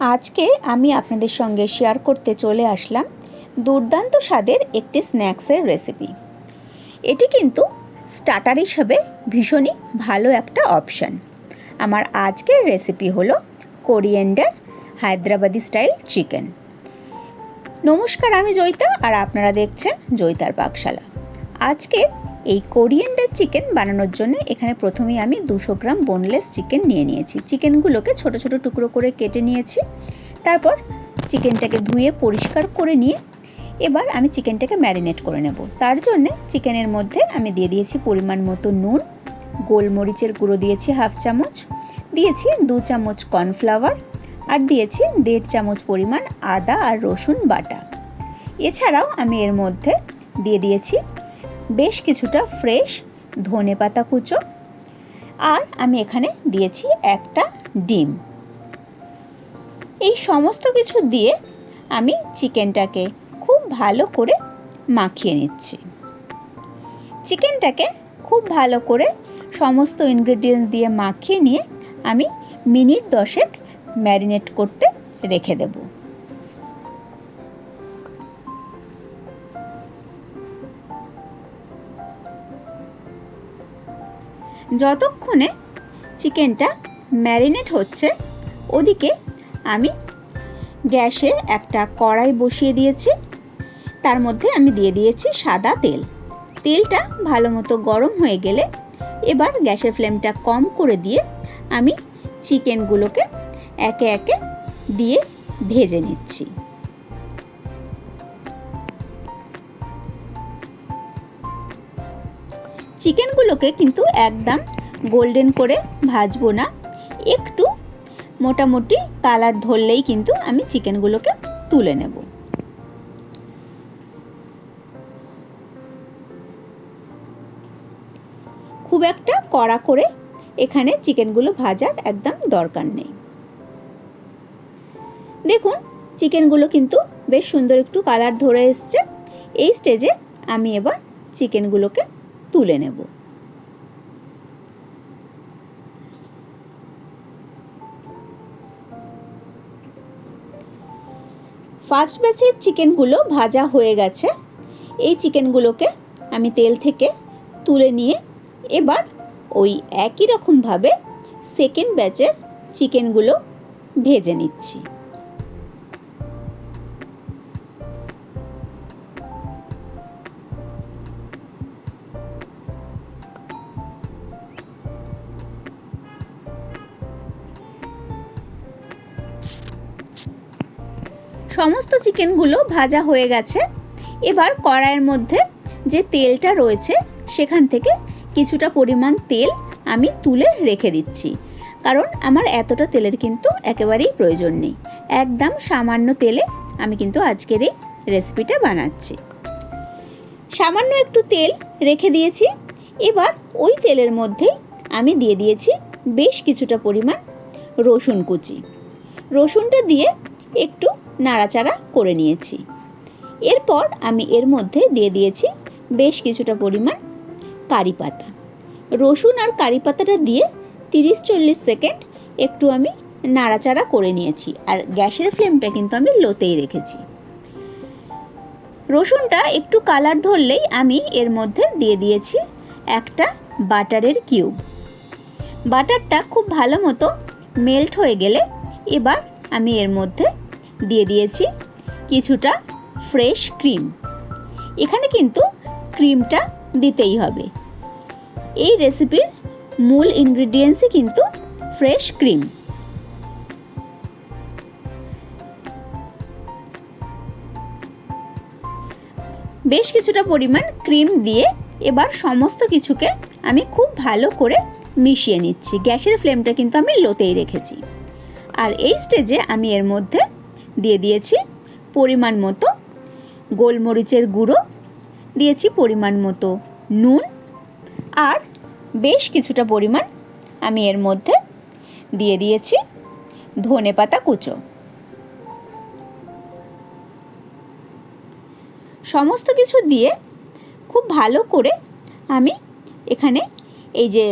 আজকে আমি আপনাদের সঙ্গে শেয়ার করতে চলে আসলাম দুর্দান্ত স্বাদের একটি স্ন্যাক্সের রেসিপি। এটি কিন্তু স্টার্টার হিসেবে ভীষণই ভালো একটা অপশান। আমার আজকের রেসিপি হলো কোরিয়েন্ডার হায়দ্রাবাদি স্টাইল চিকেন। নমস্কার, আমি জয়িতা আর আপনারা দেখছেন জয়িতার পাকশালা। আজকে এই কোরিয়েন্ডার চিকেন বানানোর জন্য এখানে প্রথমেই আমি 200 গ্রাম বোনলেস চিকেন নিয়ে নিয়েছি। চিকেনগুলোকে ছোট ছোট টুকরো করে কেটে নিয়েছি। তারপর চিকেনটাকে ধুয়ে পরিষ্কার করে নিয়ে এবার আমি চিকেনটাকে ম্যারিনেট করে নেব। তার জন্য চিকেনের মধ্যে আমি দিয়ে দিয়েছি পরিমাণ মতো নুন, গোলমরিচের গুঁড়ো দিয়েছি 1/2 চামচ, দিয়েছি 2 চামচ কর্নফ্লাওয়ার, আর দিয়েছি 1.5 চামচ পরিমাণ আদা আর রসুন বাটা। এছাড়াও আমি এর মধ্যে দিয়ে দিয়েছি বেশ কিছুটা ফ্রেশ ধনেপাতা কুচো, আর আমি এখানে দিয়েছি একটা ডিম। এই সমস্ত কিছু দিয়ে আমি চিকেনটাকে খুব ভালো করে মাখিয়ে নিচ্ছি। চিকেনটাকে খুব ভালো করে সমস্ত ইনগ্রেডিয়েন্টস দিয়ে মাখিয়ে নিয়ে আমি মিনিট 10 ম্যারিনেট করতে রেখে দেব। যতক্ষণে চিকেনটা ম্যারিনেট হচ্ছে ওদিকে আমি গ্যাসে একটা কড়াই বসিয়ে দিয়েছি। তার মধ্যে আমি দিয়ে দিয়েছি সাদা তেল। তেলটা ভালো মতো গরম হয়ে গেলে এবার গ্যাসের ফ্লেমটা কম করে দিয়ে আমি চিকেনগুলোকে একে একে দিয়ে ভেজে নিচ্ছি। চিকেনগুলোকে কিন্তু একদম গোল্ডেন করে ভাজবো না, একটু মোটামুটি কালার ধরলেই কিন্তু আমি চিকেনগুলোকে তুলে নেব। খুব একটা কড়া করে এখানে চিকেনগুলো ভাজার একদম দরকার নেই। দেখুন চিকেনগুলো কিন্তু বেশ সুন্দর একটু কালার ধরে এসছে। এই স্টেজে আমি এবার চিকেনগুলোকে তুলে নেব। ফার্স্ট ব্যাচের চিকেনগুলো ভাজা হয়ে গেছে। এই চিকেনগুলোকে আমি তেল থেকে তুলে নিয়ে এবার ওই একই রকমভাবে সেকেন্ড ব্যাচের চিকেনগুলো ভেজে নিচ্ছি। সমস্ত চিকেনগুলো ভাজা হয়ে গেছে। এবার কড়াইয়ের মধ্যে যে তেলটা রয়েছে সেখান থেকে কিছুটা পরিমাণ তেল আমি তুলে রেখে দিচ্ছি, কারণ আমার এতটা তেলের কিন্তু একেবারেই প্রয়োজন নেই। একদম সামান্য তেলে আমি কিন্তু আজকের এই রেসিপিটা বানাচ্ছি। সামান্য একটু তেল রেখে দিয়েছি। এবার ওই তেলের মধ্যেই আমি দিয়ে দিয়েছি বেশ কিছুটা পরিমাণ রসুন কুচি। রসুনটা দিয়ে একটু নাড়াচাড়া করে নিয়েছি। এরপর আমি এর মধ্যে দিয়ে দিয়েছি বেশ কিছুটা পরিমাণ কারি পাতা। রসুন আর কারি পাতাটা দিয়ে 30-40 সেকেন্ড একটু আমি নাড়াচাড়া করে নিয়েছি, আর গ্যাসের ফ্লেমটা কিন্তু আমি লোতেই রেখেছি। রসুনটা একটু কালার ধরলেই আমি এর মধ্যে দিয়ে দিয়েছি একটা বাটারের কিউব। বাটারটা খুব ভালো মতো মেল্ট হয়ে গেলে এবার আমি এর মধ্যে দিয়ে দিয়েছি কিছুটা ফ্রেশ ক্রিম। এখানে কিন্তু ক্রিমটা দিতেই হবে। এই রেসিপির মূল ইনগ্রেডিয়েন্টসই কিন্তু ফ্রেশ ক্রিম। বেশ কিছুটা পরিমাণ ক্রিম দিয়ে এবার সমস্ত কিছুকে আমি খুব ভালো করে মিশিয়ে নিচ্ছি। গ্যাসের ফ্লেমটা কিন্তু আমি লোতেই রেখেছি। আর এই স্টেজে আমি এর মধ্যে দিয়ে দিয়েছি পরিমাণ মতো গোলমরিচের গুঁড়ো, দিয়েছি পরিমাণ মতো নুন, আর বেশ কিছুটা পরিমাণ আমি এর মধ্যে দিয়ে দিয়েছি ধনেপাতা কুচো। সমস্ত কিছু দিয়ে খুব ভালো করে আমি এখানে এই যে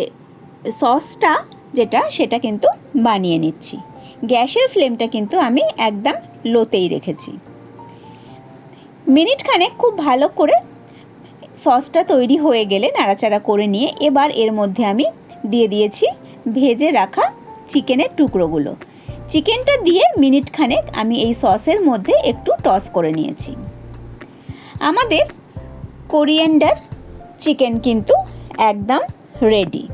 সসটা যেটা সেটা কিন্তু বানিয়ে নিচ্ছি। গ্যাসের ফ্লেমটা কিন্তু আমি একদম লোতেই রেখেছি। মিনিট খানেক খুব ভালো করে সসটা তৈরি হয়ে গেলে নাড়াচাড়া করে নিয়ে এবার এর মধ্যে আমি দিয়ে দিয়েছি ভেজে রাখা চিকেনের টুকরোগুলো। চিকেনটা দিয়ে মিনিট খানেক আমি এই সসের মধ্যে একটু টস করে নিয়েছি। আমাদের কোরিয়ান্ডার চিকেন কিন্তু একদম রেডি।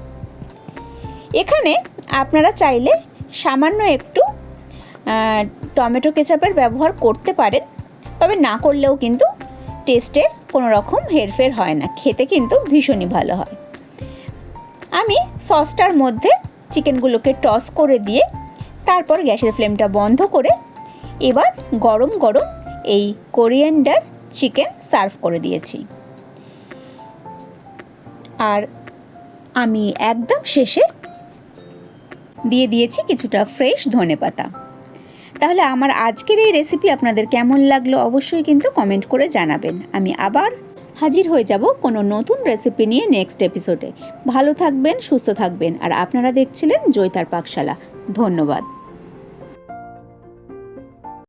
এখানে আপনারা চাইলে সামান্য একটু টমেটো কেচাপের ব্যবহার করতে পারেন, তবে না করলেও কিন্তু টেস্টের কোনো রকম হেরফের হয় না, খেতে কিন্তু ভীষণই ভালো হয়। আমি সসটার মধ্যে চিকেনগুলোকে টস করে দিয়ে তারপর গ্যাসের ফ্লেমটা বন্ধ করে এবার গরম গরম এই কোরিয়ান্ডার চিকেন সার্ভ করে দিয়েছি। আর আমি একদম শেষে দিয়ে দিয়েছি কিছুটা ফ্রেশ ধনেপাতা। তাহলে আমার আজকের এই রেসিপি আপনাদের কেমন লাগলো অবশ্যই কিন্তু কমেন্ট করে জানাবেন। আমি আবার হাজির হয়ে যাব কোনো নতুন রেসিপি নিয়ে নেক্সট এপিসোডে। ভালো থাকবেন, সুস্থ থাকবেন। আর আপনারা দেখছিলেন জয়িতার পাকশালা। ধন্যবাদ।